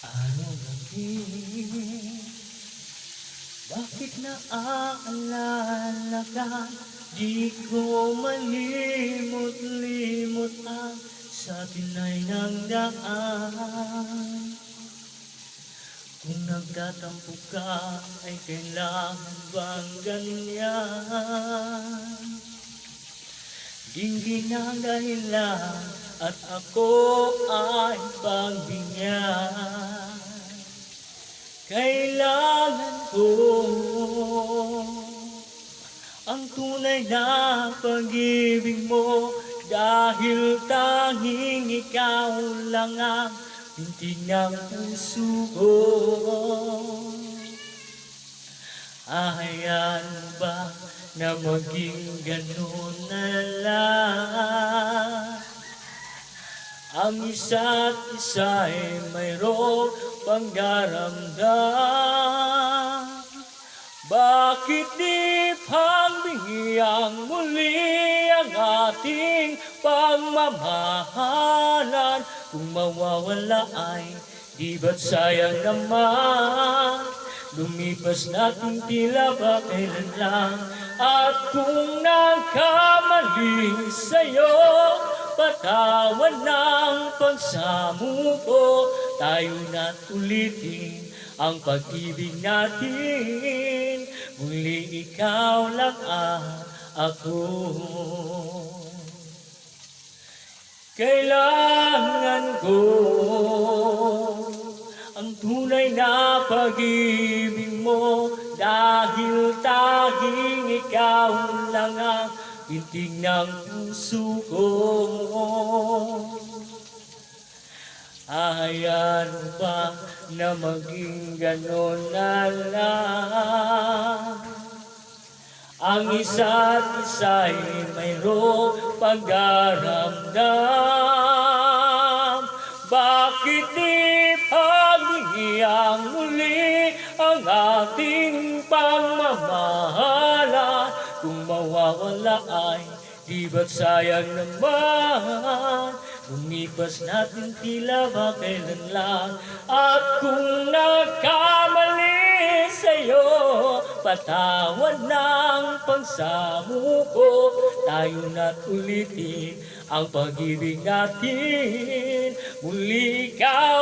Ano gabi, bakit naaalala ka? Di ko malimot-limot ang sa tinay ng daan. Kung nagtatampo ka, ay kailangan bang ganyan? Dinggin ang dahilan at ako ay pagbigyan. Kailangan ko ang tunay na pag-ibig mo, dahil tanging ikaw lang ang bintig ng puso ko. Hayaan mo ba na maging ganun na lang? Ang isa't isa'y mayroong panggaramdam. Bakit di pagbigyan muli ang ating pagmamahalan? Kung mawawala ay di ba't sayang naman? Lumipas natin tila ba kailan lang? At kung nagkamali sa'yo, patawan ng pagsamuko. Tayo na't ulitin ang pag-ibig natin. Muli ikaw lang ako. Kailangan ko ang tunay na pag-ibig mo, dahil tanging ikaw lang ang bintig ng puso ko. Hayaan mo ba na maging ganon na lang? Ang isa't isa'y mayroong pagdaramdam. Bakit di pagbigyan muli ang ating pagmamahala? Kung mawawala ay di ba't sayang naman? Lumipas natin tila ba kailan lang? At kung nagkamali sa'yo, patawan ng pagsamuko. Tayo na't ulitin ang pag-ibig natin. Muli ikaw